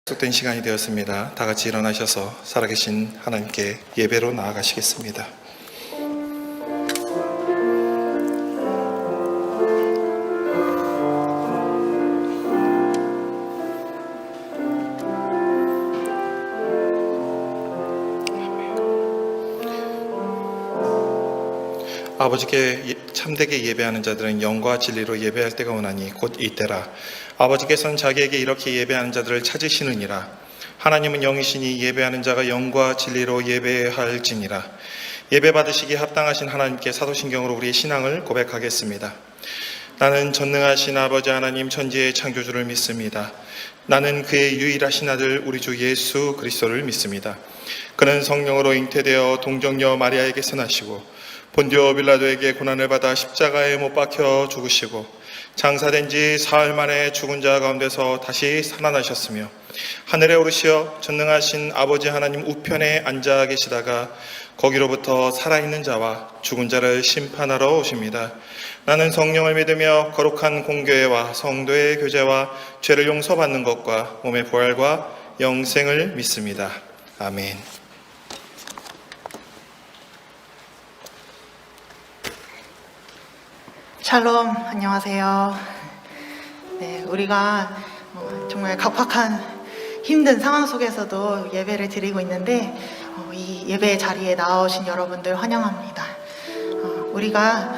약속된 시간이 되었습니다. 다 같이 일어나셔서 살아계신 하나님께 예배로 나아가시겠습니다. 아버지께 참되게 예배하는 자들은 영과 진리로 예배할 때가 오나니 곧 이때라. 아버지께서는 자기에게 이렇게 예배하는 자들을 찾으시느니라. 하나님은 영이시니 예배하는 자가 영과 진리로 예배할지니라. 예배받으시기에 합당하신 하나님께 사도신경으로 우리의 신앙을 고백하겠습니다. 나는 전능하신 아버지 하나님 천지의 창조주를 믿습니다. 나는 그의 유일하신 아들 우리 주 예수 그리스도를 믿습니다. 그는 성령으로 잉태되어 동정녀 마리아에게서 나시고 본디오 빌라도에게 고난을 받아 십자가에 못 박혀 죽으시고 장사된 지 사흘 만에 죽은 자 가운데서 다시 살아나셨으며 하늘에 오르시어 전능하신 아버지 하나님 우편에 앉아 계시다가 거기로부터 살아있는 자와 죽은 자를 심판하러 오십니다. 나는 성령을 믿으며 거룩한 공교회와 성도의 교제와 죄를 용서받는 것과 몸의 부활과 영생을 믿습니다. 아멘. 샬롬, 안녕하세요. 네, 우리가 정말 각박한 힘든 상황 속에서도 예배를 드리고 있는데 이 예배 자리에 나오신 여러분들 환영합니다. 우리가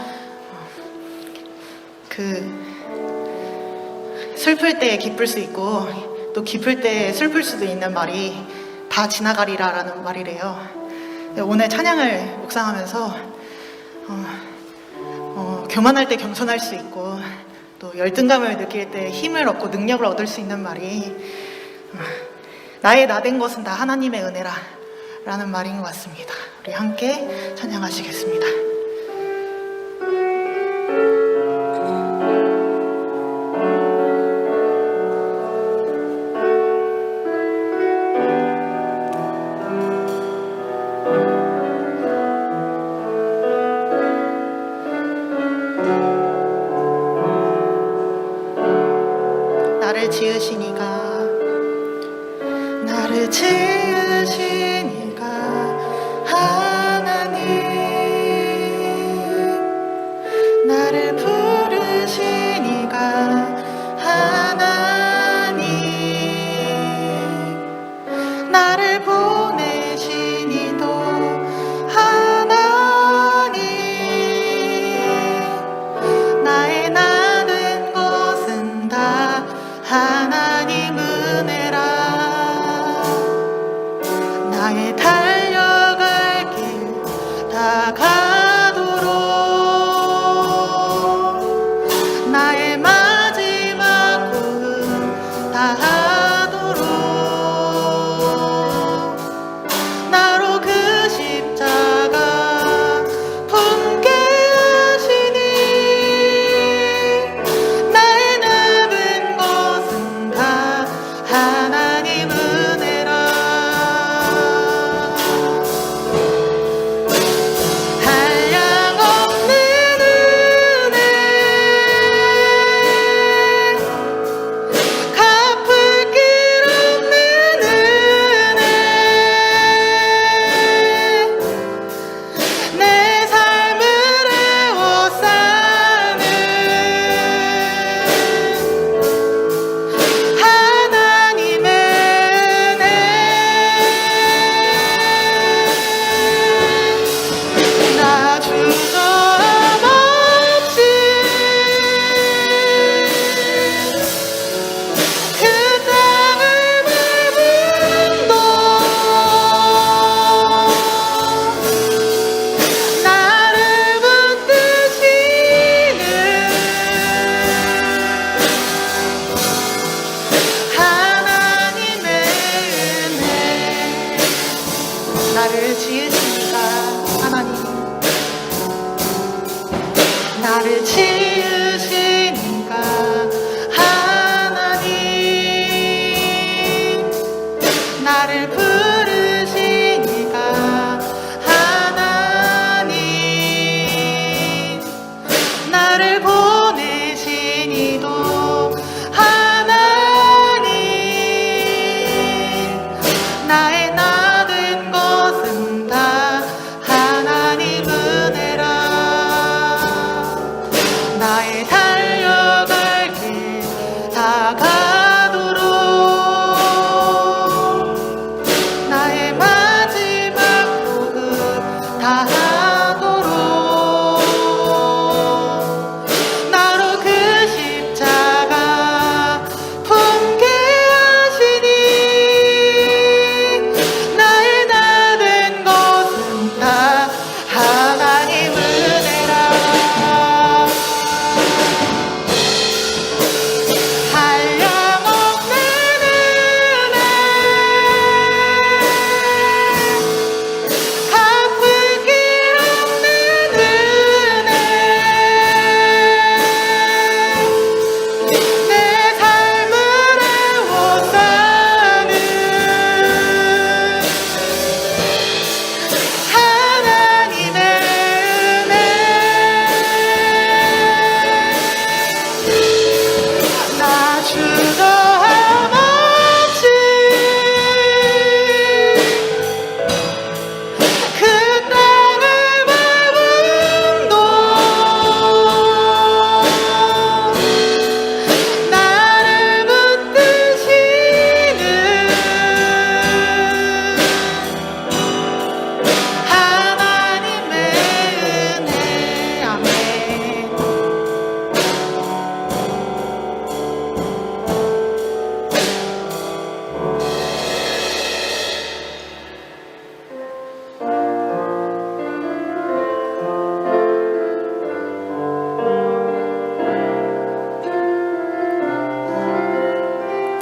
슬플 때 기쁠 수 있고 또 기쁠 때 슬플 수도 있는 말이 다 지나가리라 라는 말이래요. 오늘 찬양을 묵상하면서 교만할 때 겸손할 수 있고 또 열등감을 느낄 때 힘을 얻고 능력을 얻을 수 있는 말이 나의 나된 것은 다 하나님의 은혜라 라는 말인 것 같습니다. 우리 함께 찬양하시겠습니다. 나를 지으시니가 하나님, 나를 부르시니가 하나님, 나를 보내시니도 하나님, 나의 나된 것은 다 하나님 은혜라. 나의 달려갈 길 다 가도록 나의 마지막 꿈 다 하도록 나로 그 십자가 품게 하시니 나의 나된 것은 다 하나님 은혜라. 한량없는 은혜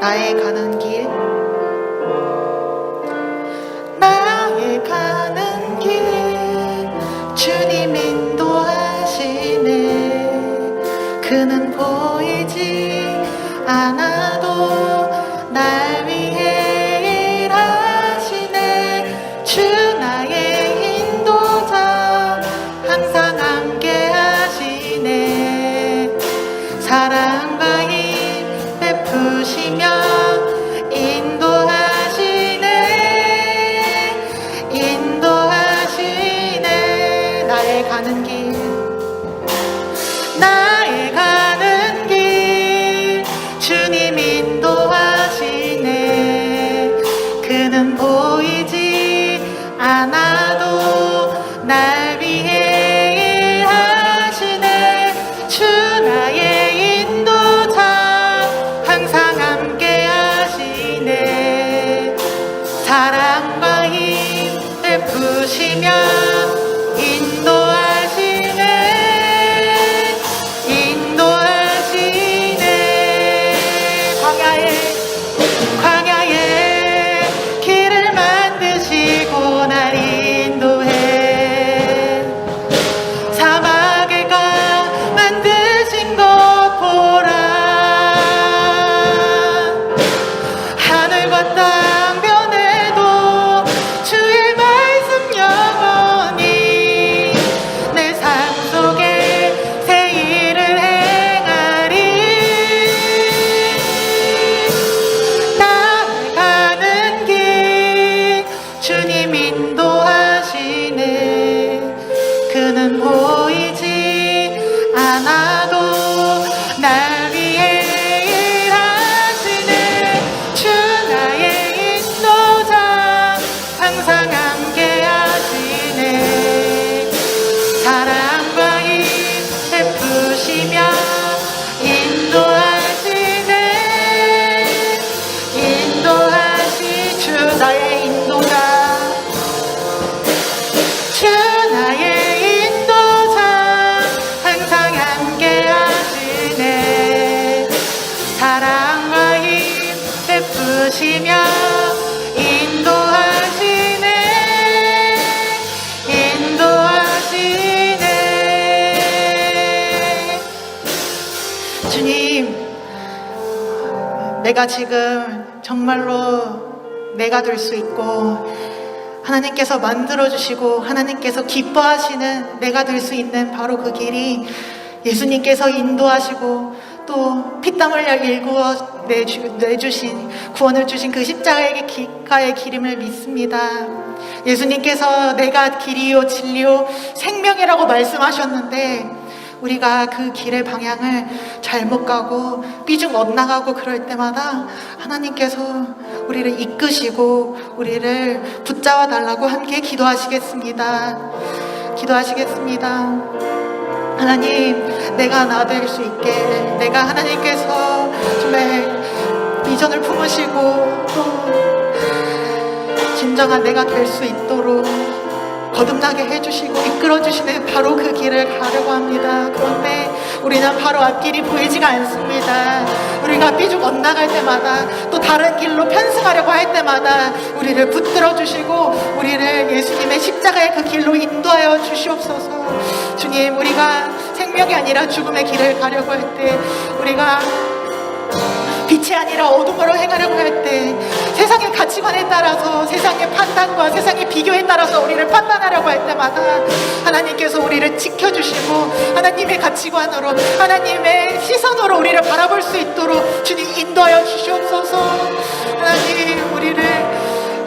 나의 가는 길, 나의 가는 길, 주님 인도하시네. 그는 보이지 않아도 날 위해 일하시네. 주 나의 인도자, 항상 함께 하시네. 사랑과 힘 베푸시며 인도하시네. 인도하시네. 나의 가는 길, 나의 가는 길, 주님 인도하시네. 그는 보이지 않아도 날 위해 일하시네. 주 나의 인도자, 항상 함께 하시네. 사랑과 힘 베푸시며 인도하시네. 인도하시네. 광야에 길을 만드시고 날 인도해. 사막에 가 만드신 것 보라. 하늘과 땅 변해도 주의 말씀 영원히 내 삶 속에 새 일을 행하리. 나의 가는 길, 주님 인도하시네. 그는 보이지 않아도 날 위해 일하시네. 주 나의 인도자, 항상 함께 하시네. 사랑과 힘 베푸시며 인도하시네. 인도하시. 주 나의 인도자, 주 나의 인도자, 항상 함께 하시네. 사랑과 힘 베푸시며 인도하시네. 인도하시네. 주님, 내가 지금 정말로 내가 될 수 있고 하나님께서 만들어주시고 하나님께서 기뻐하시는 내가 될 수 있는 바로 그 길이 예수님께서 인도하시고 또 피땀 흘려 일구어 내주신, 구원을 주신 그 십자가의 길가의 길임을 믿습니다. 예수님께서 내가 길이요 진리요 생명이라고 말씀하셨는데 우리가 그 길의 방향을 잘못 가고 삐죽 엇나가고 그럴 때마다 하나님께서 우리를 이끄시고 우리를 붙잡아 달라고 함께 기도하시겠습니다. 기도하시겠습니다. 하나님, 내가 나 될 수 있게, 내가 하나님께서 정말 비전을 품으시고 또 진정한 내가 될 수 있도록 거듭나게 해주시고 이끌어주시는 바로 그 길을 가려고 합니다. 그런데 우리는 바로 앞길이 보이지가 않습니다. 우리가 삐죽 엇나갈 때마다 또 다른 길로 편승하려고 할 때마다 우리를 붙들어주시고 우리를 예수님의 십자가의 그 길로 인도하여 주시옵소서. 주님, 우리가 생명이 아니라 죽음의 길을 가려고 할 때, 우리가 빛이 아니라 어둠으로 행하려고 할 때, 세상의 가치관에 따라서, 세상의 판단과 세상의 비교에 따라서 우리를 판단하려고 할 때마다 하나님께서 우리를 지켜주시고 하나님의 가치관으로, 하나님의 시선으로 우리를 바라볼 수 있도록 주님 인도하여 주시옵소서. 하나님, 우리를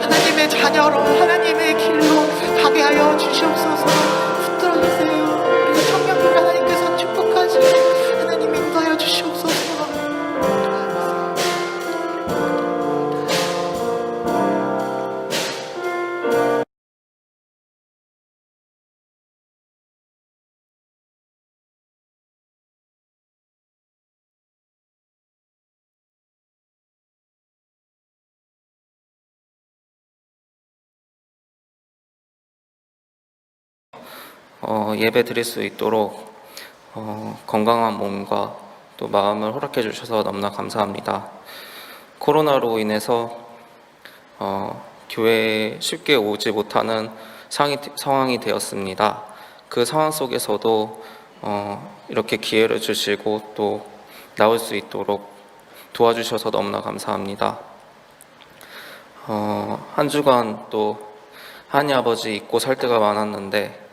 하나님의 자녀로 하나님의 길로 가게 하여 주시옵소서. 붙들어주세요. 우리 청년들 하나님께서 축복하시고 하나님 인도하여 주시옵소서. 예배 드릴 수 있도록 건강한 몸과 또 마음을 허락해 주셔서 너무나 감사합니다. 코로나로 인해서 교회에 쉽게 오지 못하는 상황이 되었습니다. 그 상황 속에서도 이렇게 기회를 주시고 또 나올 수 있도록 도와주셔서 너무나 감사합니다. 한 주간 또 하나님 아버지 잊고 살 때가 많았는데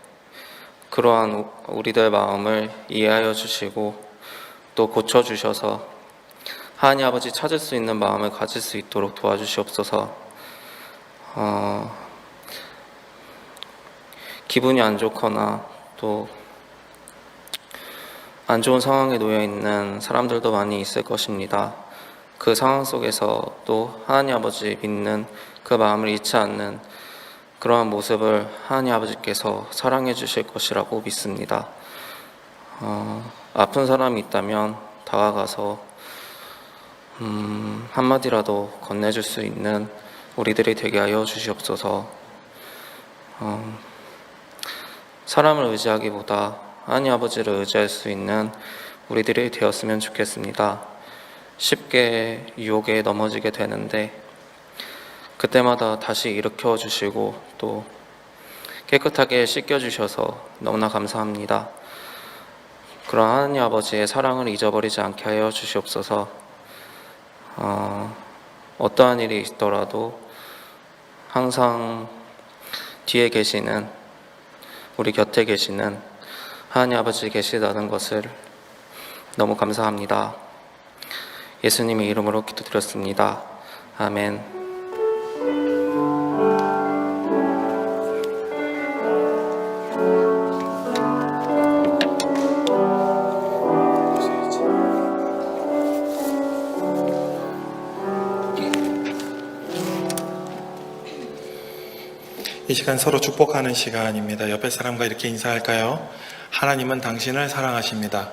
그러한 우리들 마음을 이해하여 주시고 또 고쳐주셔서 하나님 아버지 찾을 수 있는 마음을 가질 수 있도록 도와주시옵소서. 기분이 안 좋거나 또 안 좋은 상황에 놓여 있는 사람들도 많이 있을 것입니다. 그 상황 속에서 또 하나님 아버지 믿는 그 마음을 잃지 않는 그러한 모습을 하나님 아버지께서 사랑해 주실 것이라고 믿습니다. 아픈 사람이 있다면 다가가서 한마디라도 건네줄 수 있는 우리들이 되게 하여 주시옵소서. 사람을 의지하기보다 하나님 아버지를 의지할 수 있는 우리들이 되었으면 좋겠습니다. 쉽게 유혹에 넘어지게 되는데 그때마다 다시 일으켜 주시고 또 깨끗하게 씻겨 주셔서 너무나 감사합니다. 그런 하나님 아버지의 사랑을 잊어버리지 않게 하여 주시옵소서. 어떠한 일이 있더라도 항상 뒤에 계시는 우리 곁에 계시는 하나님 아버지 계시다는 것을 너무 감사합니다. 예수님의 이름으로 기도드렸습니다. 아멘. 이 시간 서로 축복하는 시간입니다. 옆에 사람과 이렇게 인사할까요? 하나님은 당신을 사랑하십니다.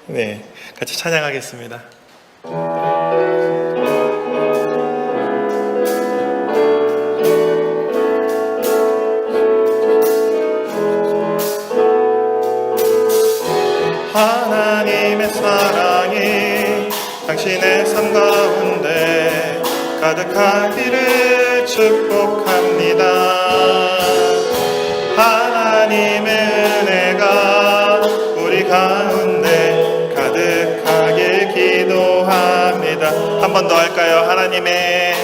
네, 같이 찬양하겠습니다. 하나님의 사랑이 당신의 삶 가운데 가득하기를 축복합니다. 하나님의 은혜가 우리 가운데 가득하길 기도합니다. 한 번 더 할까요? 하나님의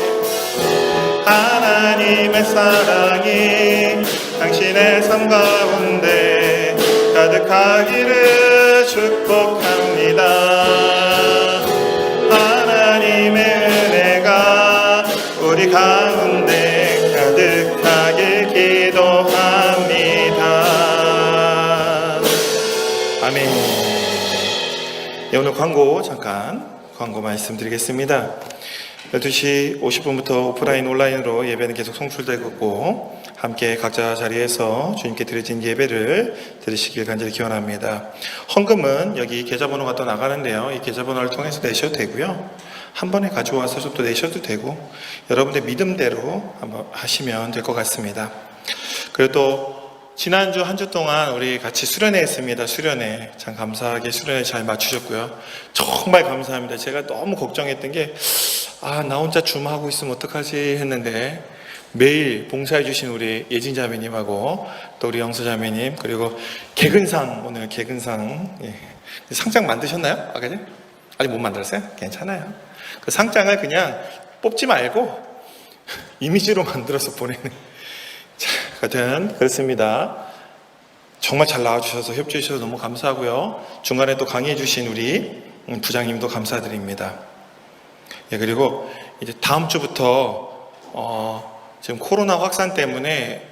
사랑이 당신의 삶 가운데 가득하기를 축복합니다. 하나님의 은혜가 우리 가운데 가득하길 기도합니다. 아멘. 네, 오늘 광고 말씀드리겠습니다. 12시 50분부터 오프라인 온라인으로 예배는 계속 송출되고 함께 각자 자리에서 주님께 드려진 예배를 드리시길 간절히 기원합니다. 헌금은 여기 계좌번호가 또 나가는데요. 이 계좌번호를 통해서 내셔도 되고요. 한 번에 가져와서 좀 또 내셔도 되고 여러분의 믿음대로 한번 하시면 될 것 같습니다. 그리고 또 지난주 한 주 동안 우리 같이 수련회 했습니다. 수련회 참 감사하게 수련회 잘 마치셨고요. 정말 감사합니다. 제가 너무 걱정했던 게 나 혼자 줌하고 있으면 어떡하지 했는데 매일 봉사해 주신 우리 예진 자매님하고 또 우리 영수 자매님 그리고 오늘 개근상 상장 만드셨나요? 아까 전에? 아직 못 만들었어요? 괜찮아요. 그 상장을 그냥 뽑지 말고 이미지로 만들어서 보내는 하여튼 그렇습니다. 정말 잘 나와주셔서 협조해 주셔서 너무 감사하고요. 중간에 또 강의해 주신 우리 부장님도 감사드립니다. 그리고 이제 다음 주부터 지금 코로나 확산 때문에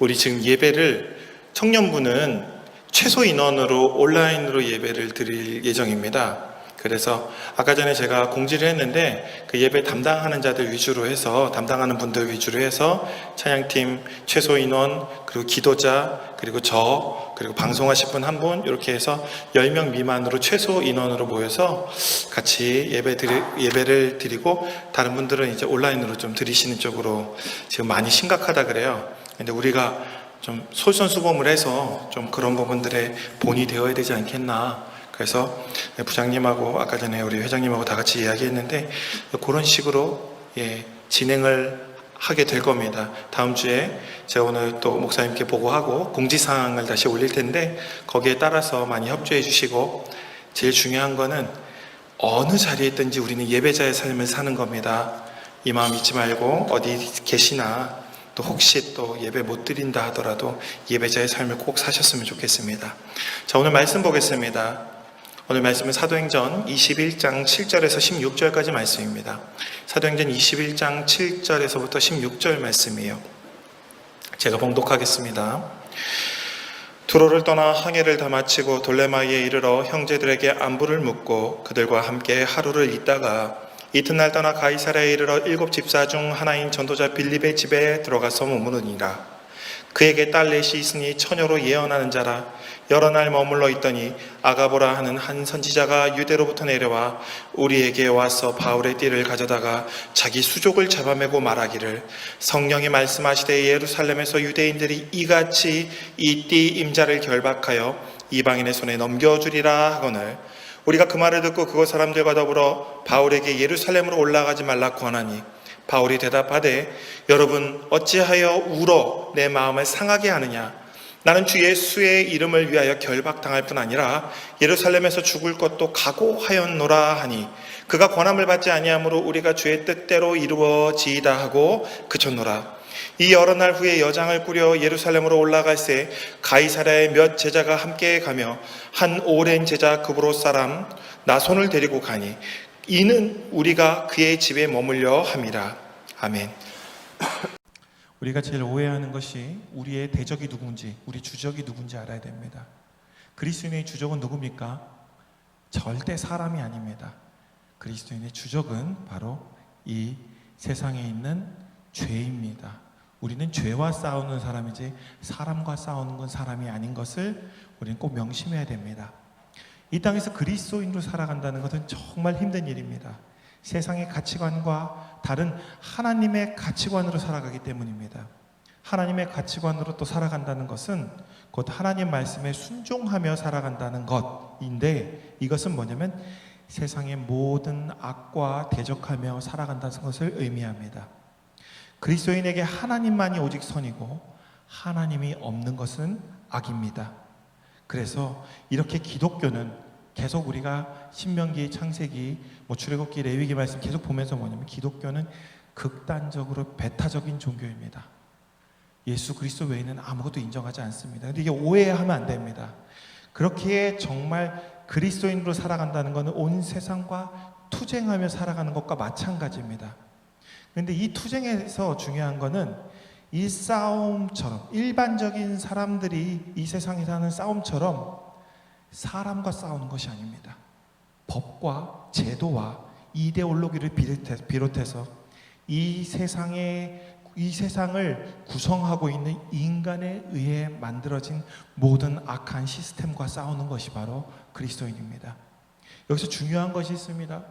우리 지금 예배를 청년부는 최소 인원으로 온라인으로 예배를 드릴 예정입니다. 그래서 아까 전에 제가 공지를 했는데 그 예배 담당하는 자들 위주로 해서 담당하는 분들 위주로 해서 찬양팀 최소 인원 그리고 기도자 그리고 그리고 방송하실 분 한 분 이렇게 해서 10명 미만으로 최소 인원으로 모여서 같이 예배를 드리고 다른 분들은 이제 온라인으로 좀 드리시는 쪽으로 지금 많이 심각하다 그래요. 근데 우리가 좀 솔선수범을 해서 좀 그런 부분들에 본이 되어야 되지 않겠나 그래서 부장님하고 아까 전에 우리 회장님하고 다 같이 이야기했는데 그런 식으로 진행을 하게 될 겁니다. 다음 주에 제가 오늘 또 목사님께 보고하고 공지사항을 다시 올릴 텐데 거기에 따라서 많이 협조해 주시고, 제일 중요한 거는 어느 자리에 있든지 우리는 예배자의 삶을 사는 겁니다. 이 마음 잊지 말고 어디 계시나 또 혹시 또 예배 못 드린다 하더라도 예배자의 삶을 꼭 사셨으면 좋겠습니다. 자, 오늘 말씀 보겠습니다. 오늘 말씀은 사도행전 21장 7절에서 16절까지 말씀입니다. 사도행전 21장 7절에서부터 16절 말씀이에요. 제가 봉독하겠습니다. 두로를 떠나 항해를 다 마치고 돌레마이에 이르러 형제들에게 안부를 묻고 그들과 함께 하루를 있다가 이튿날 떠나 가이사랴에 이르러 7 집사 중 하나인 전도자 빌립의 집에 들어가서 머무르니라. 그에게 딸 넷이 있으니 처녀로 예언하는 자라. 여러 날 머물러 있더니 아가보라 하는 한 선지자가 유대로부터 내려와 우리에게 와서 바울의 띠를 가져다가 자기 수족을 잡아매고 말하기를, 성령이 말씀하시되 예루살렘에서 유대인들이 이같이 이 띠 임자를 결박하여 이방인의 손에 넘겨주리라 하거늘, 우리가 그 말을 듣고 그곳 사람들과 더불어 바울에게 예루살렘으로 올라가지 말라 권하니, 바울이 대답하되 여러분 어찌하여 울어 내 마음을 상하게 하느냐. 나는 주 예수의 이름을 위하여 결박당할 뿐 아니라 예루살렘에서 죽을 것도 각오하였노라 하니, 그가 권함을 받지 아니하므로 우리가 주의 뜻대로 이루어지이다 하고 그쳤노라. 이 여러 날 후에 여장을 꾸려 예루살렘으로 올라갈새 가이사랴에 몇 제자가 함께 가며 한 오랜 제자 그브로 사람 나손을 데리고 가니 이는 우리가 그의 집에 머물려 함이라. 아멘. 우리가 제일 오해하는 것이 우리의 대적이 누군지, 우리 주적이 누군지 알아야 됩니다. 그리스도인의 주적은 누굽니까? 절대 사람이 아닙니다. 그리스도인의 주적은 바로 이 세상에 있는 죄입니다. 우리는 죄와 싸우는 사람이지 사람과 싸우는 건 사람이 아닌 것을 우리는 꼭 명심해야 됩니다. 이 땅에서 그리스도인으로 살아간다는 것은 정말 힘든 일입니다. 세상의 가치관과 다른 하나님의 가치관으로 살아가기 때문입니다. 하나님의 가치관으로 또 살아간다는 것은 곧 하나님 말씀에 순종하며 살아간다는 것인데, 이것은 뭐냐면 세상의 모든 악과 대적하며 살아간다는 것을 의미합니다. 그리스도인에게 하나님만이 오직 선이고 하나님이 없는 것은 악입니다. 그래서 이렇게 기독교는 계속 우리가 신명기, 창세기, 출애굽기, 레위기 말씀 계속 보면서 뭐냐면 기독교는 극단적으로 배타적인 종교입니다. 예수 그리스도 외에는 아무것도 인정하지 않습니다. 근데 이게 오해하면 안 됩니다. 그렇게 정말 그리스도인으로 살아간다는 것은 온 세상과 투쟁하며 살아가는 것과 마찬가지입니다. 그런데 이 투쟁에서 중요한 것은 이 싸움처럼, 일반적인 사람들이 이 세상에 사는 싸움처럼 사람과 싸우는 것이 아닙니다. 법과 제도와 이데올로기를 비롯해서 이 세상을 구성하고 있는 인간에 의해 만들어진 모든 악한 시스템과 싸우는 것이 바로 그리스도인입니다. 여기서 중요한 것이 있습니다.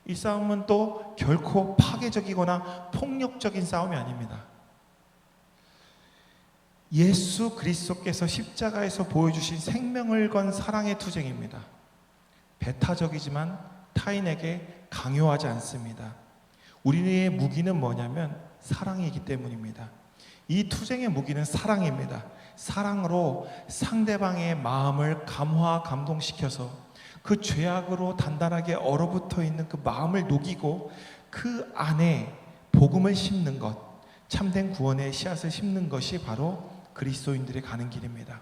이 싸움은 또 결코 파괴적이거나 폭력적인 싸움이 아닙니다. 예수 그리스도께서 십자가에서 보여주신 생명을 건 사랑의 투쟁입니다. 배타적이지만 타인에게 강요하지 않습니다. 우리의 무기는 뭐냐면 사랑이기 때문입니다. 이 투쟁의 무기는 사랑입니다. 사랑으로 상대방의 마음을 감동시켜서 그 죄악으로 단단하게 얼어붙어 있는 그 마음을 녹이고 그 안에 복음을 심는 것, 참된 구원의 씨앗을 심는 것이 바로 그리스도인들이 가는 길입니다.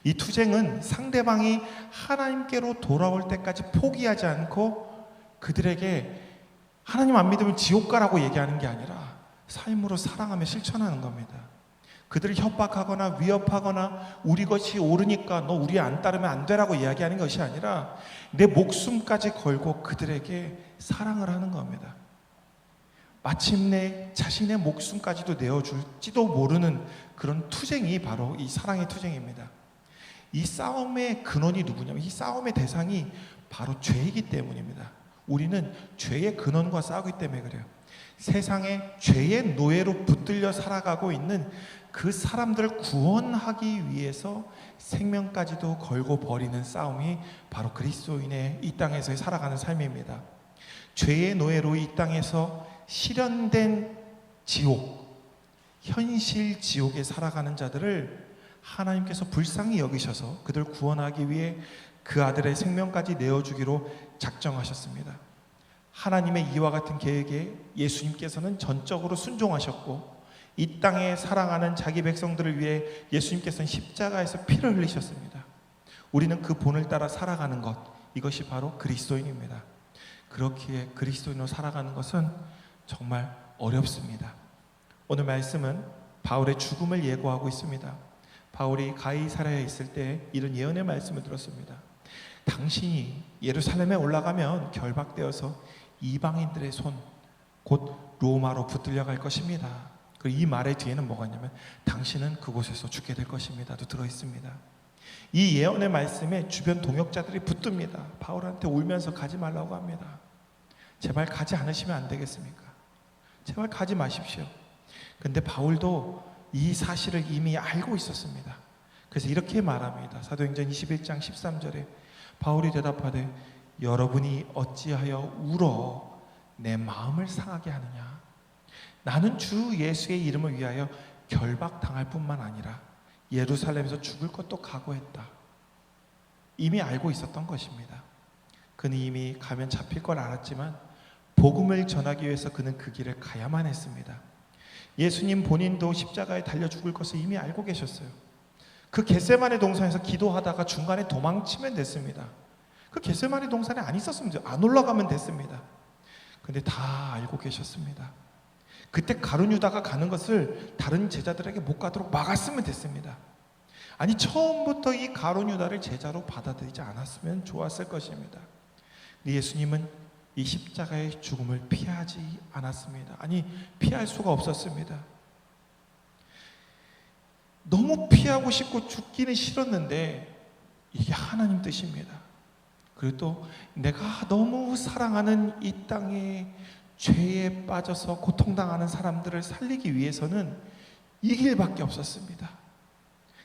이 투쟁은 상대방이 하나님께로 돌아올 때까지 포기하지 않고 그들에게 하나님 안 믿으면 지옥 가라고 얘기하는 게 아니라 삶으로 사랑하며 실천하는 겁니다. 그들을 협박하거나 위협하거나 우리 것이 옳으니까 너 우리 안 따르면 안 되라고 이야기하는 것이 아니라 내 목숨까지 걸고 그들에게 사랑을 하는 겁니다. 마침내 자신의 목숨까지도 내어줄지도 모르는 그런 투쟁이 바로 이 사랑의 투쟁입니다. 이 싸움의 근원이 누구냐면 이 싸움의 대상이 바로 죄이기 때문입니다. 우리는 죄의 근원과 싸우기 때문에 그래요. 세상에 죄의 노예로 붙들려 살아가고 있는 그 사람들을 구원하기 위해서 생명까지도 걸고 버리는 싸움이 바로 그리스도인의 이 땅에서의 살아가는 삶입니다. 죄의 노예로 이 땅에서 실현된 지옥, 현실 지옥에 살아가는 자들을 하나님께서 불쌍히 여기셔서 그들을 구원하기 위해 그 아들의 생명까지 내어주기로 작정하셨습니다. 하나님의 이와 같은 계획에 예수님께서는 전적으로 순종하셨고 이 땅에 사랑하는 자기 백성들을 위해 예수님께서는 십자가에서 피를 흘리셨습니다. 우리는 그 본을 따라 살아가는 것, 이것이 바로 그리스도인입니다. 그렇기에 그리스도인으로 살아가는 것은 정말 어렵습니다. 오늘 말씀은 바울의 죽음을 예고하고 있습니다. 바울이 가이사랴에 있을 때 이런 예언의 말씀을 들었습니다. 당신이 예루살렘에 올라가면 결박되어서 이방인들의 손, 곧 로마로 붙들려 갈 것입니다. 그리고 이 말의 뒤에는 뭐가 있냐면 당신은 그곳에서 죽게 될 것입니다도 들어있습니다. 이 예언의 말씀에 주변 동역자들이 붙듭니다. 바울한테 울면서 가지 말라고 합니다. 제발 가지 않으시면 안 되겠습니까? 제발 가지 마십시오. 근데 바울도 이 사실을 이미 알고 있었습니다. 그래서 이렇게 말합니다. 사도행전 21장 13절에 바울이 대답하되 여러분이 어찌하여 울어 내 마음을 상하게 하느냐. 나는 주 예수의 이름을 위하여 결박당할 뿐만 아니라 예루살렘에서 죽을 것도 각오했다. 이미 알고 있었던 것입니다. 그는 이미 가면 잡힐 걸 알았지만 복음을 전하기 위해서 그는 그 길을 가야만 했습니다. 예수님 본인도 십자가에 달려 죽을 것을 이미 알고 계셨어요. 그 겟세마네 동산에서 기도하다가 중간에 도망치면 됐습니다. 그 겟세마네 동산에 안 있었으면 안 올라가면 됐습니다. 근데 다 알고 계셨습니다. 그때 가룟 유다가 가는 것을 다른 제자들에게 못 가도록 막았으면 됐습니다. 아니 처음부터 이 가룟 유다를 제자로 받아들이지 않았으면 좋았을 것입니다. 근데 예수님은 이 십자가의 죽음을 피하지 않았습니다. 아니 피할 수가 없었습니다. 너무 피하고 싶고 죽기는 싫었는데 이게 하나님 뜻입니다. 그리고 또 내가 너무 사랑하는 이 땅에 죄에 빠져서 고통당하는 사람들을 살리기 위해서는 이 길밖에 없었습니다.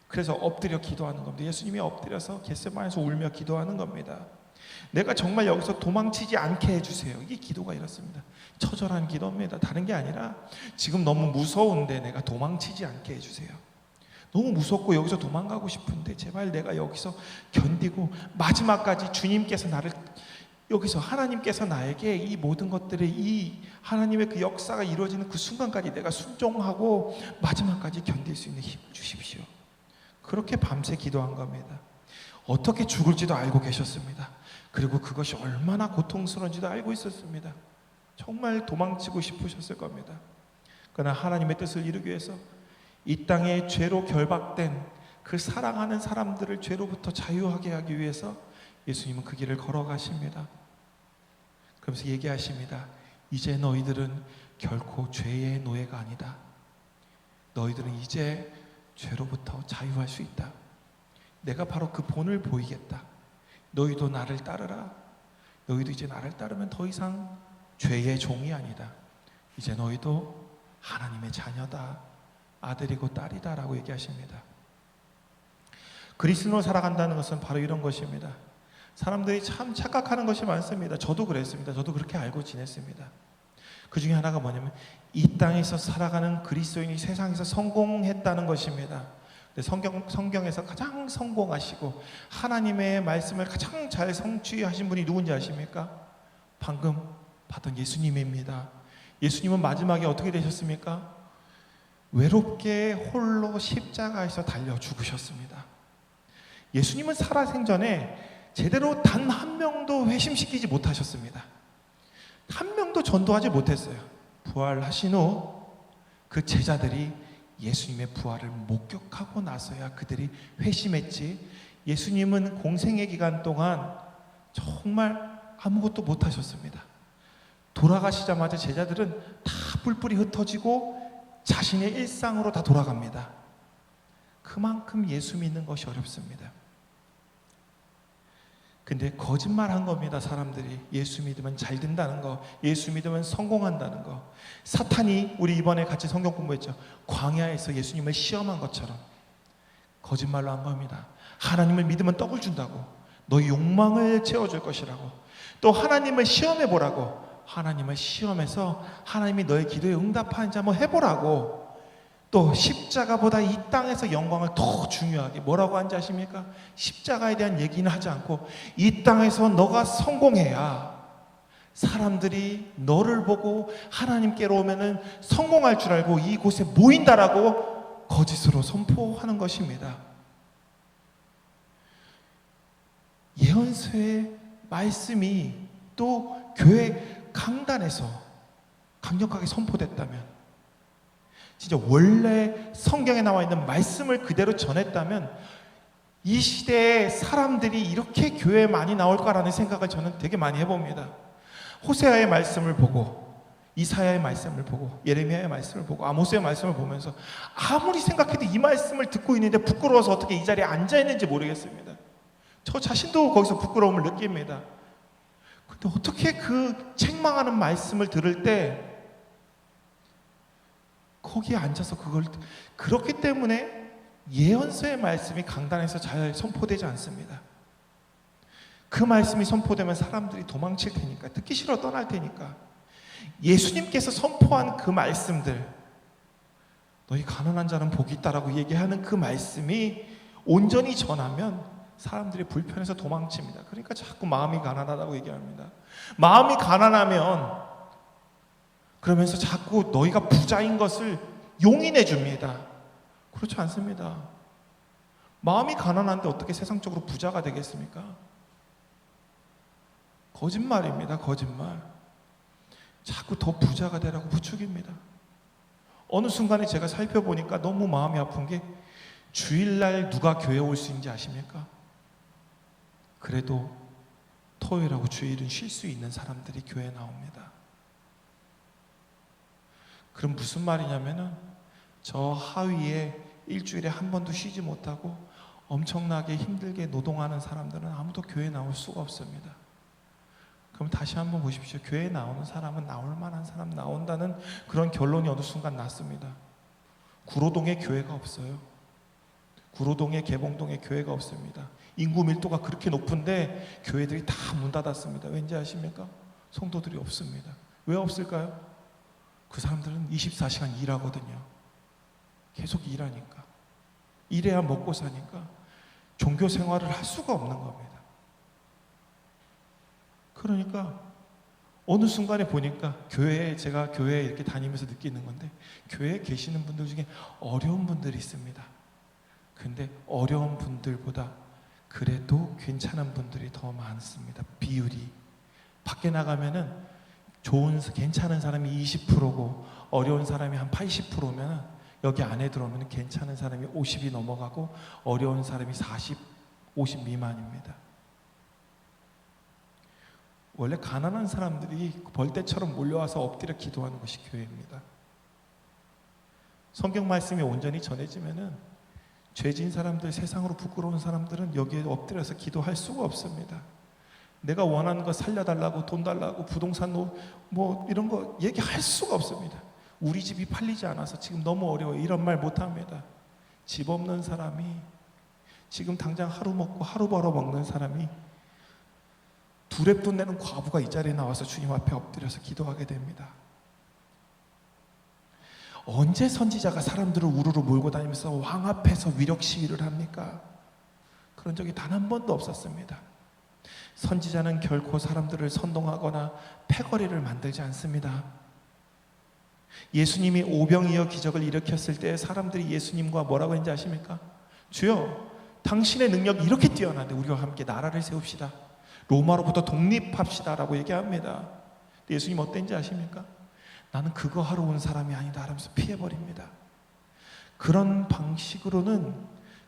그래서 엎드려 기도하는 겁니다. 예수님이 엎드려서 겟세마네에서 울며 기도하는 겁니다. 내가 정말 여기서 도망치지 않게 해주세요. 이게 기도가 이렇습니다. 처절한 기도입니다. 다른 게 아니라 지금 너무 무서운데 내가 도망치지 않게 해주세요. 너무 무섭고 여기서 도망가고 싶은데 제발 내가 여기서 견디고 마지막까지 주님께서 나를 여기서 하나님께서 나에게 이 모든 것들을 이 하나님의 그 역사가 이루어지는 그 순간까지 내가 순종하고 마지막까지 견딜 수 있는 힘 주십시오. 그렇게 밤새 기도한 겁니다. 어떻게 죽을지도 알고 계셨습니다. 그리고 그것이 얼마나 고통스러운지도 알고 있었습니다. 정말 도망치고 싶으셨을 겁니다. 그러나 하나님의 뜻을 이루기 위해서 이 땅에 죄로 결박된 그 사랑하는 사람들을 죄로부터 자유하게 하기 위해서 예수님은 그 길을 걸어가십니다. 그러면서 얘기하십니다. 이제 너희들은 결코 죄의 노예가 아니다. 너희들은 이제 죄로부터 자유할 수 있다. 내가 바로 그 본을 보이겠다. 너희도 나를 따르라. 너희도 이제 나를 따르면 더 이상 죄의 종이 아니다. 이제 너희도 하나님의 자녀다. 아들이고 딸이다 라고 얘기하십니다. 그리스도로 살아간다는 것은 바로 이런 것입니다. 사람들이 참 착각하는 것이 많습니다. 저도 그랬습니다. 저도 그렇게 알고 지냈습니다. 그 중에 하나가 뭐냐면 이 땅에서 살아가는 그리스도인이 세상에서 성공했다는 것입니다. 성경에서 가장 성공하시고 하나님의 말씀을 가장 잘 성취하신 분이 누군지 아십니까? 방금 봤던 예수님입니다. 예수님은 마지막에 어떻게 되셨습니까? 외롭게 홀로 십자가에서 달려 죽으셨습니다. 예수님은 살아생전에 제대로 단 한 명도 회심시키지 못하셨습니다. 한 명도 전도하지 못했어요. 부활하신 후 그 제자들이 예수님의 부활을 목격하고 나서야 그들이 회심했지, 예수님은 공생의 기간 동안 정말 아무것도 못하셨습니다. 돌아가시자마자 제자들은 다 뿔뿔이 흩어지고 자신의 일상으로 다 돌아갑니다. 그만큼 예수 믿는 것이 어렵습니다. 근데 거짓말 한 겁니다. 사람들이 예수 믿으면 잘 된다는 거, 예수 믿으면 성공한다는 거. 사탄이, 우리 이번에 같이 성경 공부했죠, 광야에서 예수님을 시험한 것처럼 거짓말로 한 겁니다. 하나님을 믿으면 떡을 준다고, 너희 욕망을 채워줄 것이라고, 또 하나님을 시험해 보라고, 하나님을 시험해서 하나님이 너의 기도에 응답하는지 한번 해보라고, 또 십자가보다 이 땅에서 영광을 더 중요하게 뭐라고 하는지 아십니까? 십자가에 대한 얘기는 하지 않고 이 땅에서 너가 성공해야 사람들이 너를 보고 하나님께로 오면은 성공할 줄 알고 이곳에 모인다라고 거짓으로 선포하는 것입니다. 예언서의 말씀이 또 교회 강단에서 강력하게 선포됐다면, 진짜 원래 성경에 나와 있는 말씀을 그대로 전했다면 이 시대에 사람들이 이렇게 교회에 많이 나올까라는 생각을 저는 되게 많이 해봅니다. 호세아의 말씀을 보고, 이사야의 말씀을 보고, 예레미야의 말씀을 보고, 아모스의 말씀을 보면서 아무리 생각해도 이 말씀을 듣고 있는데 부끄러워서 어떻게 이 자리에 앉아 있는지 모르겠습니다. 저 자신도 거기서 부끄러움을 느낍니다. 근데 어떻게 그 책망하는 말씀을 들을 때 거기에 앉아서 그걸, 그렇기 때문에 예언서의 말씀이 강단에서 잘 선포되지 않습니다. 그 말씀이 선포되면 사람들이 도망칠 테니까, 듣기 싫어 떠날 테니까. 예수님께서 선포한 그 말씀들, 너희 가난한 자는 복이 있다라고 얘기하는 그 말씀이 온전히 전하면 사람들이 불편해서 도망칩니다. 그러니까 자꾸 마음이 가난하다고 얘기합니다. 마음이 가난하면 그러면서 자꾸 너희가 부자인 것을 용인해 줍니다. 그렇지 않습니다. 마음이 가난한데 어떻게 세상적으로 부자가 되겠습니까? 거짓말입니다. 거짓말. 자꾸 더 부자가 되라고 부추깁니다. 어느 순간에 제가 살펴보니까 너무 마음이 아픈 게, 주일날 누가 교회 올 수 있는지 아십니까? 그래도 토요일하고 주일은 쉴 수 있는 사람들이 교회에 나옵니다. 그럼 무슨 말이냐면은, 저 하위에 일주일에 한 번도 쉬지 못하고 엄청나게 힘들게 노동하는 사람들은 아무도 교회에 나올 수가 없습니다. 그럼 다시 한번 보십시오. 교회에 나오는 사람은 나올 만한 사람 나온다는 그런 결론이 어느 순간 났습니다. 구로동에 교회가 없어요. 구로동에, 개봉동에 교회가 없습니다. 인구 밀도가 그렇게 높은데 교회들이 다 문 닫았습니다. 왠지 아십니까? 성도들이 없습니다. 왜 없을까요? 그 사람들은 24시간 일하거든요. 계속 일하니까. 일해야 먹고 사니까 종교 생활을 할 수가 없는 겁니다. 그러니까 어느 순간에 보니까 제가 교회에 이렇게 다니면서 느끼는 건데, 교회에 계시는 분들 중에 어려운 분들이 있습니다. 근데 어려운 분들보다 그래도 괜찮은 분들이 더 많습니다. 비율이. 밖에 나가면은 괜찮은 사람이 20%고 어려운 사람이 한 80%면, 여기 안에 들어오면 괜찮은 사람이 50이 넘어가고 어려운 사람이 40, 50 미만입니다. 원래 가난한 사람들이 벌떼처럼 몰려와서 엎드려 기도하는 것이 교회입니다. 성경 말씀이 온전히 전해지면은 죄진 사람들, 세상으로 부끄러운 사람들은 여기에 엎드려서 기도할 수가 없습니다. 내가 원하는 거 살려달라고, 돈 달라고, 부동산 뭐 이런 거 얘기할 수가 없습니다. 우리 집이 팔리지 않아서 지금 너무 어려워요. 이런 말 못합니다. 집 없는 사람이, 지금 당장 하루 먹고 하루 벌어 먹는 사람이, 두랩돈 내는 과부가 이 자리에 나와서 주님 앞에 엎드려서 기도하게 됩니다. 언제 선지자가 사람들을 우르르 몰고 다니면서 왕 앞에서 위력 시위를 합니까? 그런 적이 단 한 번도 없었습니다. 선지자는 결코 사람들을 선동하거나 패거리를 만들지 않습니다. 예수님이 오병이어 기적을 일으켰을 때 사람들이 예수님과 뭐라고 했는지 아십니까? 주여, 당신의 능력이 이렇게 뛰어난데 우리와 함께 나라를 세웁시다. 로마로부터 독립합시다 라고 얘기합니다. 예수님 어땠는지 아십니까? 나는 그거 하러 온 사람이 아니다 하면서 피해버립니다. 그런 방식으로는,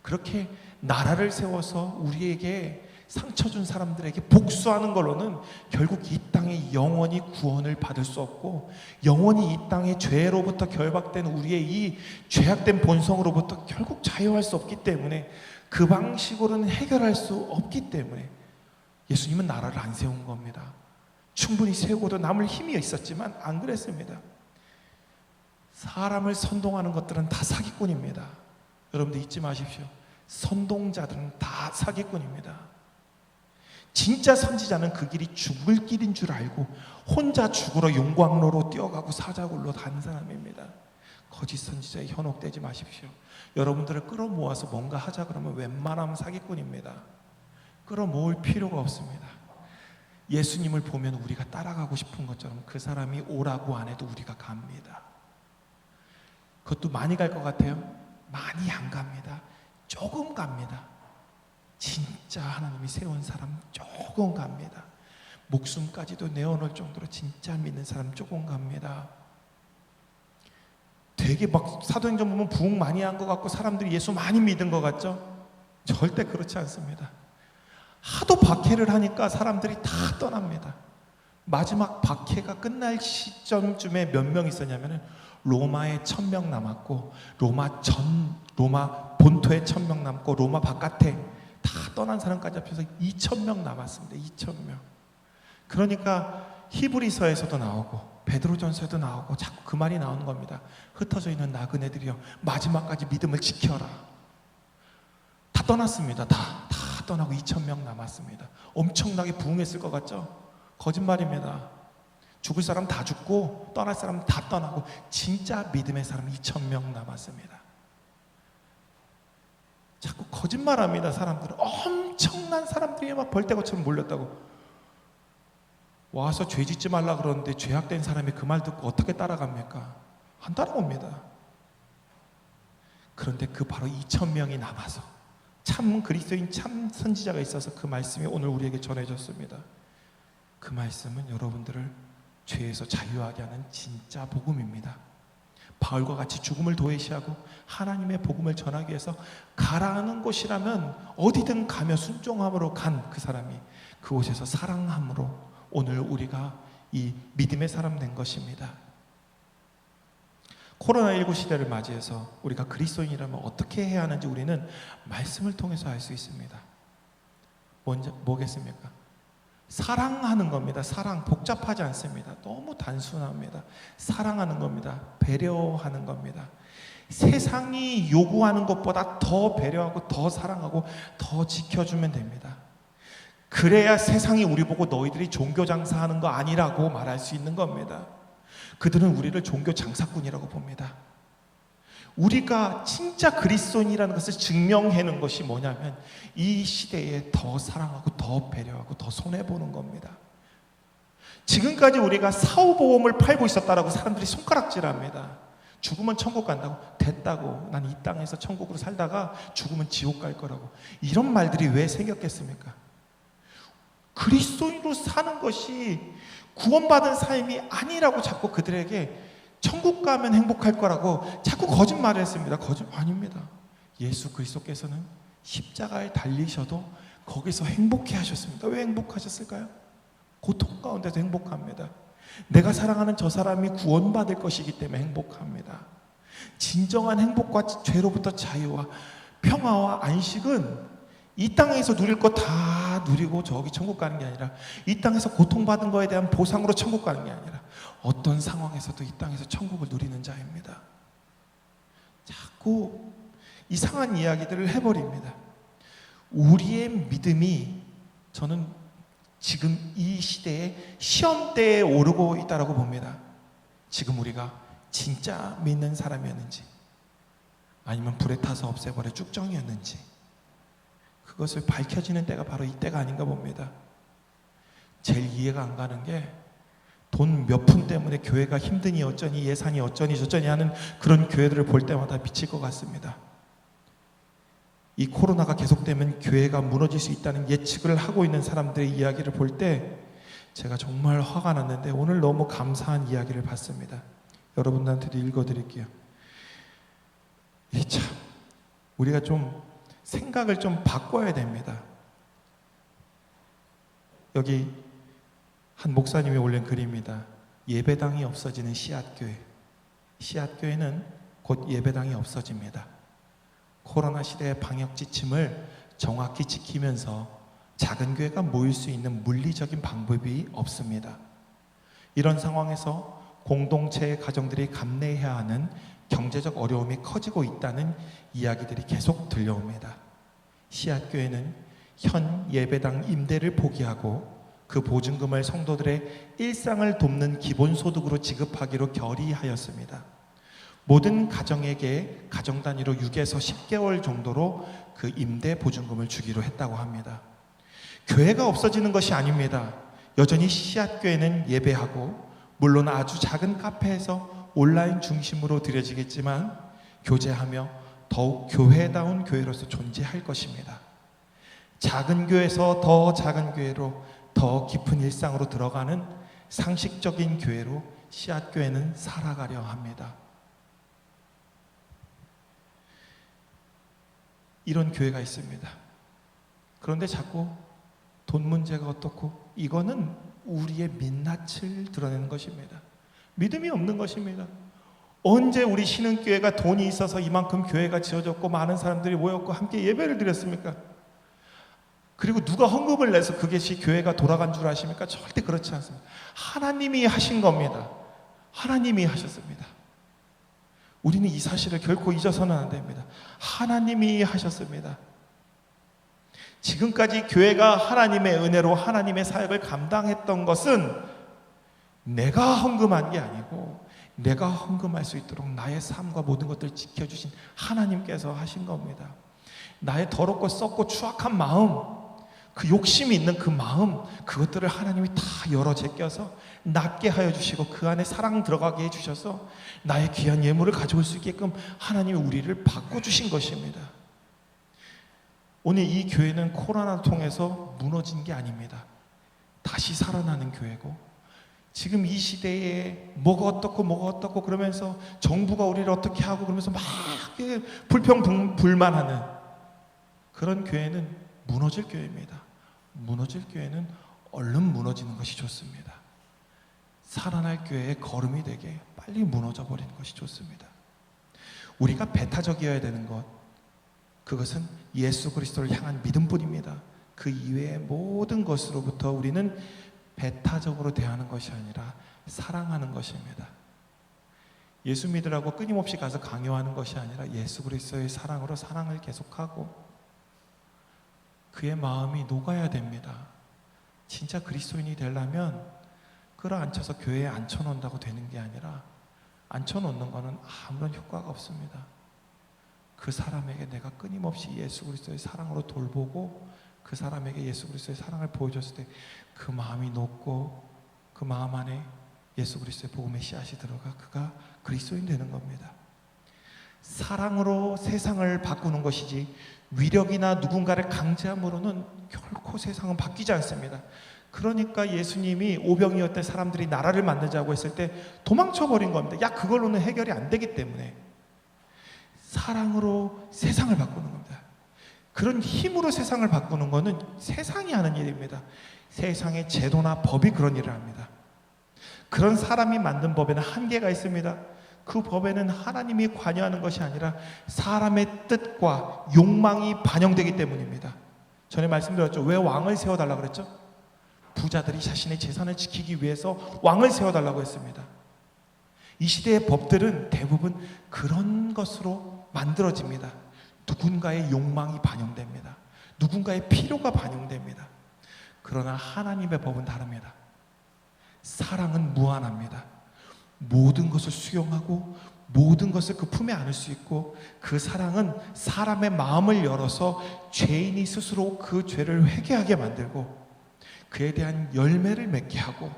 그렇게 나라를 세워서 우리에게 상처 준 사람들에게 복수하는 걸로는 결국 이 땅에 영원히 구원을 받을 수 없고, 영원히 이 땅의 죄로부터 결박된 우리의 이 죄악된 본성으로부터 결국 자유할 수 없기 때문에, 그 방식으로는 해결할 수 없기 때문에 예수님은 나라를 안 세운 겁니다. 충분히 세우고도 남을 힘이 있었지만 안 그랬습니다. 사람을 선동하는 것들은 다 사기꾼입니다. 여러분들 잊지 마십시오. 선동자들은 다 사기꾼입니다. 진짜 선지자는 그 길이 죽을 길인 줄 알고 혼자 죽으러 용광로로 뛰어가고 사자굴로 간 사람입니다. 거짓 선지자에 현혹되지 마십시오. 여러분들을 끌어모아서 뭔가 하자 그러면 웬만하면 사기꾼입니다. 끌어모을 필요가 없습니다. 예수님을 보면 우리가 따라가고 싶은 것처럼 그 사람이 오라고 안 해도 우리가 갑니다. 그것도 많이 갈 것 같아요? 많이 안 갑니다. 조금 갑니다. 진짜 하나님이 세운 사람 조금 갑니다. 목숨까지도 내어놓을 정도로 진짜 믿는 사람 조금 갑니다. 되게 막 사도행전 보면 부흥 많이 한 것 같고 사람들이 예수 많이 믿은 것 같죠? 절대 그렇지 않습니다. 하도 박해를 하니까 사람들이 다 떠납니다. 마지막 박해가 끝날 시점쯤에 몇 명 있었냐면은 로마에 1000명 남았고 로마 본토에 1000명 남고 로마 바깥에 다 떠난 사람까지 합쳐서 2000명 남았습니다. 2000명. 그러니까 히브리서에서도 나오고 베드로전서에도 나오고 자꾸 그 말이 나오는 겁니다. 흩어져 있는 나그네들이여 마지막까지 믿음을 지켜라. 다 떠났습니다. 다 떠나고 2000명 남았습니다. 엄청나게 부흥했을 것 같죠? 거짓말입니다. 죽을 사람 다 죽고 떠날 사람 다 떠나고 진짜 믿음의 사람 2000명 남았습니다. 자꾸 거짓말합니다. 사람들은 엄청난 사람들이 막 벌떼같이 몰렸다고. 와서 죄 짓지 말라 그러는데 죄악된 사람이 그 말 듣고 어떻게 따라갑니까? 안 따라옵니다. 그런데 그 바로 2000명이 남아서 참 그리스도인 참 선지자가 있어서 그 말씀이 오늘 우리에게 전해졌습니다. 그 말씀은 여러분들을 죄에서 자유하게 하는 진짜 복음입니다. 바울과 같이 죽음을 도외시하고 하나님의 복음을 전하기 위해서 가라앉는 곳이라면 어디든 가며 순종함으로 간 그 사람이 그곳에서 사랑함으로 오늘 우리가 이 믿음의 사람 된 것입니다. 코로나19 시대를 맞이해서 우리가 그리스도인이라면 어떻게 해야 하는지 우리는 말씀을 통해서 알 수 있습니다. 뭐겠습니까? 사랑하는 겁니다. 사랑. 복잡하지 않습니다. 너무 단순합니다. 사랑하는 겁니다. 배려하는 겁니다. 세상이 요구하는 것보다 더 배려하고 더 사랑하고 더 지켜주면 됩니다. 그래야 세상이 우리 보고 너희들이 종교 장사하는 거 아니라고 말할 수 있는 겁니다. 그들은 우리를 종교 장사꾼이라고 봅니다. 우리가 진짜 그리스도인이라는 것을 증명해내는 것이 뭐냐면 이 시대에 더 사랑하고 더 배려하고 더 손해보는 겁니다. 지금까지 우리가 사후보험을 팔고 있었다라고 사람들이 손가락질합니다. 죽으면 천국 간다고. 됐다고. 난 이 땅에서 천국으로 살다가 죽으면 지옥 갈 거라고. 이런 말들이 왜 생겼겠습니까? 그리스도인으로 사는 것이 구원받은 삶이 아니라고 자꾸 그들에게 천국 가면 행복할 거라고 자꾸 거짓말을 했습니다. 아닙니다. 예수 그리스도께서는 십자가에 달리셔도 거기서 행복해 하셨습니다. 왜 행복하셨을까요? 고통 가운데서 행복합니다. 내가 사랑하는 저 사람이 구원받을 것이기 때문에 행복합니다. 진정한 행복과 죄로부터 자유와 평화와 안식은 이 땅에서 누릴 거 다 누리고 저기 천국 가는 게 아니라 이 땅에서 고통받은 거에 대한 보상으로 천국 가는 게 아니라 어떤 상황에서도 이 땅에서 천국을 누리는 자입니다. 자꾸 이상한 이야기들을 해버립니다. 우리의 믿음이 저는 지금 이 시대에 시험대에 오르고 있다고 봅니다. 지금 우리가 진짜 믿는 사람이었는지 아니면 불에 타서 없애버려 쭉정이었는지 그것을 밝혀지는 때가 바로 이때가 아닌가 봅니다. 제일 이해가 안 가는 게 돈 몇 푼 때문에 교회가 힘드니 어쩌니 예산이 어쩌니 저쩌니 하는 그런 교회들을 볼 때마다 미칠 것 같습니다. 이 코로나가 계속되면 교회가 무너질 수 있다는 예측을 하고 있는 사람들의 이야기를 볼 때 제가 정말 화가 났는데 오늘 너무 감사한 이야기를 봤습니다. 여러분들한테도 읽어드릴게요. 참 우리가 좀 생각을 좀 바꿔야 됩니다. 여기 한 목사님이 올린 글입니다. 예배당이 없어지는 씨앗교회. 씨앗교회는 곧 예배당이 없어집니다. 코로나 시대의 방역 지침을 정확히 지키면서 작은 교회가 모일 수 있는 물리적인 방법이 없습니다. 이런 상황에서 공동체의 가정들이 감내해야 하는 경제적 어려움이 커지고 있다는 이야기들이 계속 들려옵니다. 씨앗교회는 현 예배당 임대를 포기하고 그 보증금을 성도들의 일상을 돕는 기본소득으로 지급하기로 결의하였습니다. 모든 가정에게 가정 단위로 6에서 10개월 정도로 그 임대 보증금을 주기로 했다고 합니다. 교회가 없어지는 것이 아닙니다. 여전히 씨앗교회는 예배하고 물론 아주 작은 카페에서 온라인 중심으로 드려지겠지만 교제하며 더욱 교회다운 교회로서 존재할 것입니다. 작은 교회에서 더 작은 교회로 더 깊은 일상으로 들어가는 상식적인 교회로 씨앗교회는 살아가려 합니다. 이런 교회가 있습니다. 그런데 자꾸 돈 문제가 어떻고 이거는 우리의 민낯을 드러내는 것입니다. 믿음이 없는 것입니다. 언제 우리 신흥교회가 돈이 있어서 이만큼 교회가 지어졌고 많은 사람들이 모였고 함께 예배를 드렸습니까? 그리고 누가 헌금을 내서 그것이 교회가 돌아간 줄 아십니까? 절대 그렇지 않습니다. 하나님이 하신 겁니다. 하나님이 하셨습니다. 우리는 이 사실을 결코 잊어서는 안 됩니다. 하나님이 하셨습니다. 지금까지 교회가 하나님의 은혜로 하나님의 사역을 감당했던 것은 내가 헌금한 게 아니고 내가 헌금할 수 있도록 나의 삶과 모든 것들을 지켜주신 하나님께서 하신 겁니다. 나의 더럽고 썩고 추악한 마음, 그 욕심이 있는 그 마음, 그것들을 하나님이 다 열어 제껴서 낫게 하여 주시고 그 안에 사랑 들어가게 해주셔서 나의 귀한 예물을 가져올 수 있게끔 하나님이 우리를 바꿔주신 것입니다. 오늘 이 교회는 코로나를 통해서 무너진 게 아닙니다. 다시 살아나는 교회고, 지금 이 시대에 뭐가 어떻고 그러면서 정부가 우리를 어떻게 하고 그러면서 막 불평불만하는 그런 교회는 무너질 교회입니다. 무너질 교회는 얼른 무너지는 것이 좋습니다. 살아날 교회의 걸음이 되게 빨리 무너져 버리는 것이 좋습니다. 우리가 배타적이어야 되는 것, 그것은 예수 그리스도를 향한 믿음뿐입니다. 그 이외의 모든 것으로부터 우리는 배타적으로 대하는 것이 아니라 사랑하는 것입니다. 예수 믿으라고 끊임없이 가서 강요하는 것이 아니라 예수 그리스도의 사랑으로 사랑을 계속하고 그의 마음이 녹아야 됩니다. 진짜 그리스도인이 되려면 끌어안혀서 교회에 앉혀놓는다고 되는 게 아니라 앉혀놓는 것은 아무런 효과가 없습니다. 그 사람에게 내가 끊임없이 예수 그리스도의 사랑으로 돌보고 그 사람에게 예수 그리스도의 사랑을 보여줬을 때 그 마음이 녹고 그 마음 안에 예수 그리스도의 복음의 씨앗이 들어가 그가 그리스도인 되는 겁니다. 사랑으로 세상을 바꾸는 것이지 위력이나 누군가를 강제함으로는 결코 세상은 바뀌지 않습니다. 그러니까 예수님이 오병이어 때 사람들이 나라를 만들자고 했을 때 도망쳐버린 겁니다. 야, 그걸로는 해결이 안 되기 때문에 사랑으로 세상을 바꾸는 겁니다. 그런 힘으로 세상을 바꾸는 것은 세상이 하는 일입니다. 세상의 제도나 법이 그런 일을 합니다. 그런 사람이 만든 법에는 한계가 있습니다. 그 법에는 하나님이 관여하는 것이 아니라 사람의 뜻과 욕망이 반영되기 때문입니다. 전에 말씀드렸죠. 왜 왕을 세워달라고 그랬죠? 부자들이 자신의 재산을 지키기 위해서 왕을 세워달라고 했습니다. 이 시대의 법들은 대부분 그런 것으로 만들어집니다. 누군가의 욕망이 반영됩니다. 누군가의 필요가 반영됩니다. 그러나 하나님의 법은 다릅니다. 사랑은 무한합니다. 모든 것을 수용하고 모든 것을 그 품에 안을 수 있고 그 사랑은 사람의 마음을 열어서 죄인이 스스로 그 죄를 회개하게 만들고 그에 대한 열매를 맺게 하고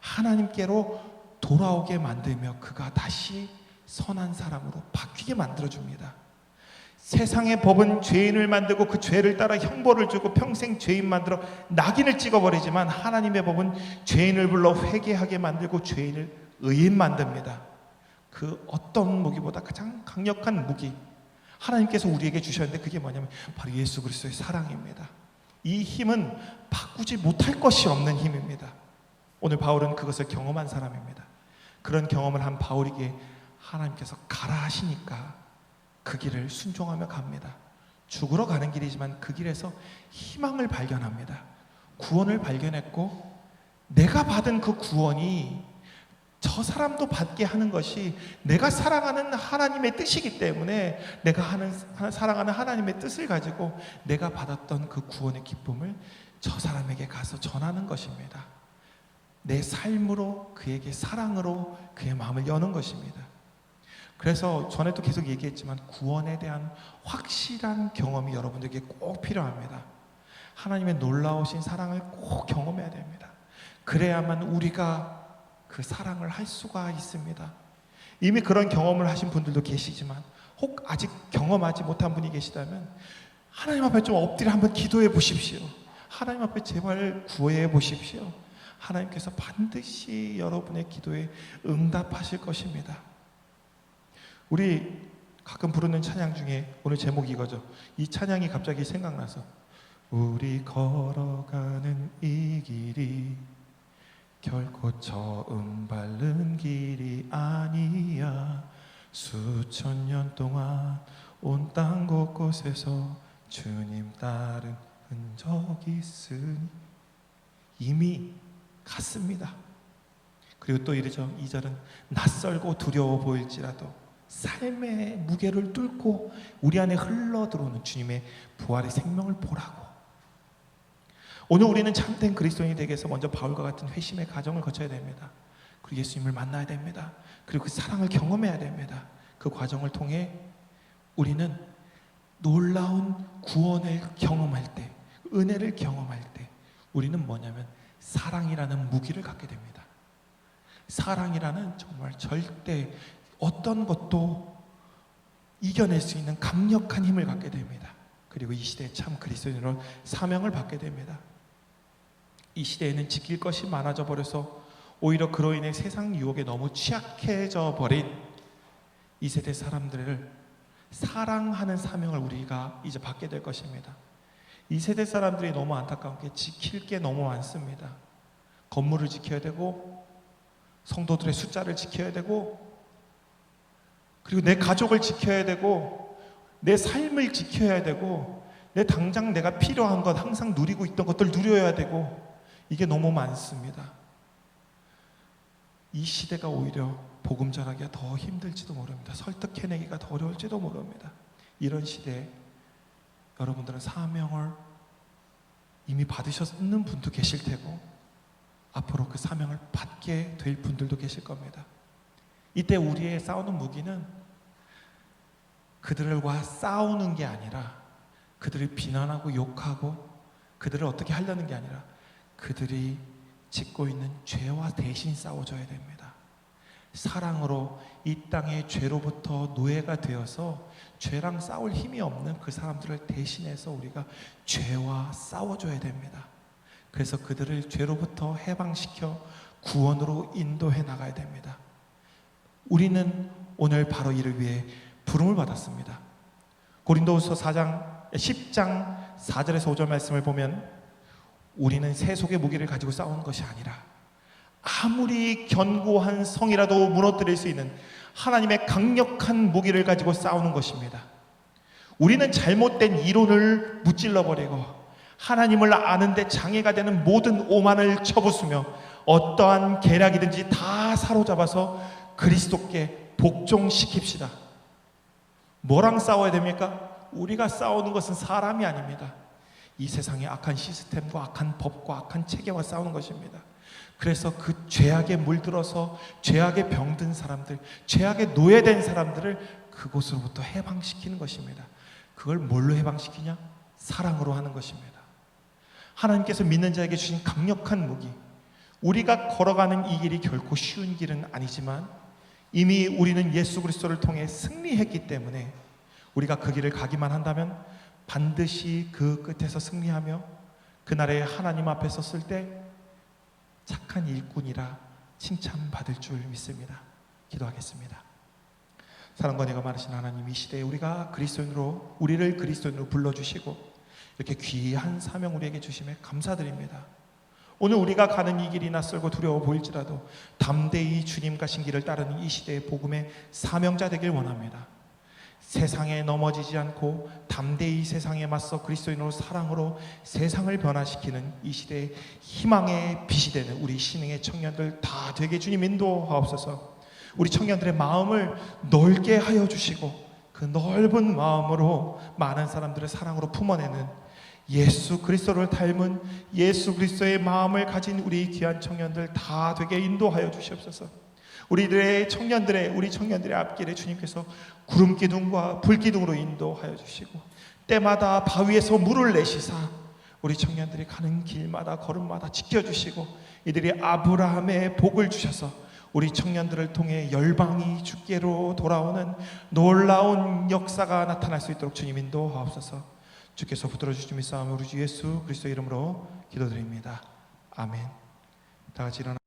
하나님께로 돌아오게 만들며 그가 다시 선한 사람으로 바뀌게 만들어줍니다. 세상의 법은 죄인을 만들고 그 죄를 따라 형벌을 주고 평생 죄인 만들어 낙인을 찍어버리지만 하나님의 법은 죄인을 불러 회개하게 만들고 죄인을 의인 만듭니다. 그 어떤 무기보다 가장 강력한 무기 하나님께서 우리에게 주셨는데 그게 뭐냐면 바로 예수 그리스도의 사랑입니다. 이 힘은 바꾸지 못할 것이 없는 힘입니다. 오늘 바울은 그것을 경험한 사람입니다. 그런 경험을 한 바울에게 하나님께서 가라 하시니까 그 길을 순종하며 갑니다. 죽으러 가는 길이지만 그 길에서 희망을 발견합니다. 구원을 발견했고 내가 받은 그 구원이 저 사람도 받게 하는 것이 내가 사랑하는 하나님의 뜻이기 때문에 내가 사랑하는 하나님의 뜻을 가지고 내가 받았던 그 구원의 기쁨을 저 사람에게 가서 전하는 것입니다. 내 삶으로, 그에게 사랑으로 그의 마음을 여는 것입니다. 그래서 전에도 계속 얘기했지만 구원에 대한 확실한 경험이 여러분들에게 꼭 필요합니다. 하나님의 놀라우신 사랑을 꼭 경험해야 됩니다. 그래야만 우리가 그 사랑을 할 수가 있습니다. 이미 그런 경험을 하신 분들도 계시지만 혹 아직 경험하지 못한 분이 계시다면 하나님 앞에 좀 엎드려 한번 기도해 보십시오. 하나님 앞에 제발 구해 보십시오. 하나님께서 반드시 여러분의 기도에 응답하실 것입니다. 우리 가끔 부르는 찬양 중에 오늘 제목이 이거죠. 이 찬양이 갑자기 생각나서 우리 걸어가는 이 길이 결코 처음 밟는 길이 아니야. 수천 년 동안 온 땅 곳곳에서 주님 따른 흔적이 있으니 이미 갔습니다. 그리고 또 이러죠. 2절은 낯설고 두려워 보일지라도 삶의 무게를 뚫고 우리 안에 흘러들어오는 주님의 부활의 생명을 보라고. 오늘 우리는 참된 그리스도인이 되기 위해서 먼저 바울과 같은 회심의 과정을 거쳐야 됩니다. 그리고 예수님을 만나야 됩니다. 그리고 그 사랑을 경험해야 됩니다. 그 과정을 통해 우리는 놀라운 구원을 경험할 때, 은혜를 경험할 때 우리는 뭐냐면 사랑이라는 무기를 갖게 됩니다. 사랑이라는 정말 절대 어떤 것도 이겨낼 수 있는 강력한 힘을 갖게 됩니다. 그리고 이 시대에 참 그리스도인으로 사명을 받게 됩니다. 이 시대에는 지킬 것이 많아져 버려서 오히려 그로 인해 세상 유혹에 너무 취약해져 버린 이 세대 사람들을 사랑하는 사명을 우리가 이제 받게 될 것입니다. 이 세대 사람들이 너무 안타까운 게 지킬 게 너무 많습니다. 건물을 지켜야 되고 성도들의 숫자를 지켜야 되고 그리고 내 가족을 지켜야 되고 내 삶을 지켜야 되고 당장 내가 필요한 것 항상 누리고 있던 것들 누려야 되고 이게 너무 많습니다. 이 시대가 오히려 복음 전하기가 더 힘들지도 모릅니다. 설득해내기가 더 어려울지도 모릅니다. 이런 시대에 여러분들은 사명을 이미 받으셨는 분도 계실 테고 앞으로 그 사명을 받게 될 분들도 계실 겁니다. 이때 우리의 싸우는 무기는 그들과 싸우는 게 아니라 그들을 비난하고 욕하고 그들을 어떻게 하려는 게 아니라 그들이 짓고 있는 죄와 대신 싸워줘야 됩니다. 사랑으로 이 땅의 죄로부터 노예가 되어서 죄랑 싸울 힘이 없는 그 사람들을 대신해서 우리가 죄와 싸워줘야 됩니다. 그래서 그들을 죄로부터 해방시켜 구원으로 인도해 나가야 됩니다. 우리는 오늘 바로 이를 위해 부름을 받았습니다. 고린도후서 10장 4절에서 5절 말씀을 보면 우리는 세속의 무기를 가지고 싸우는 것이 아니라 아무리 견고한 성이라도 무너뜨릴 수 있는 하나님의 강력한 무기를 가지고 싸우는 것입니다. 우리는 잘못된 이론을 무찔러버리고 하나님을 아는데 장애가 되는 모든 오만을 쳐부수며 어떠한 계략이든지 다 사로잡아서 그리스도께 복종시킵시다. 뭐랑 싸워야 됩니까? 우리가 싸우는 것은 사람이 아닙니다. 이 세상의 악한 시스템과 악한 법과 악한 체계와 싸우는 것입니다. 그래서 그 죄악에 물들어서 죄악에 병든 사람들, 죄악에 노예된 사람들을 그곳으로부터 해방시키는 것입니다. 그걸 뭘로 해방시키냐? 사랑으로 하는 것입니다. 하나님께서 믿는 자에게 주신 강력한 무기, 우리가 걸어가는 이 길이 결코 쉬운 길은 아니지만 이미 우리는 예수 그리스도를 통해 승리했기 때문에 우리가 그 길을 가기만 한다면 반드시 그 끝에서 승리하며 그날에 하나님 앞에 섰을 때 착한 일꾼이라 칭찬받을 줄 믿습니다. 기도하겠습니다. 사랑과 내가 많으신 하나님, 이 시대에 우리를 그리스도인으로 불러주시고 이렇게 귀한 사명 우리에게 주심에 감사드립니다. 오늘 우리가 가는 이 길이 낯설고 두려워 보일지라도 담대히 주님 가신 길을 따르는 이 시대의 복음의 사명자 되길 원합니다. 세상에 넘어지지 않고 담대히 세상에 맞서 그리스도인으로 사랑으로 세상을 변화시키는 이 시대의 희망의 빛이 되는 우리 신흥의 청년들 다 되게 주님 인도하옵소서. 우리 청년들의 마음을 넓게 하여 주시고 그 넓은 마음으로 많은 사람들을 사랑으로 품어내는 예수 그리스도를 닮은 예수 그리스도의 마음을 가진 우리 귀한 청년들 다 되게 인도하여 주시옵소서. 우리 청년들의 앞길에 주님께서 구름 기둥과 불 기둥으로 인도하여 주시고 때마다 바위에서 물을 내시사 우리 청년들이 가는 길마다 걸음마다 지켜주시고 이들이 아브라함의 복을 주셔서 우리 청년들을 통해 열방이 주께로 돌아오는 놀라운 역사가 나타날 수 있도록 주님 인도하옵소서. 주께서 붙들어 주시며 싸움을 우리 주 예수 그리스도 이름으로 기도드립니다. 아멘. 다 같이 일어나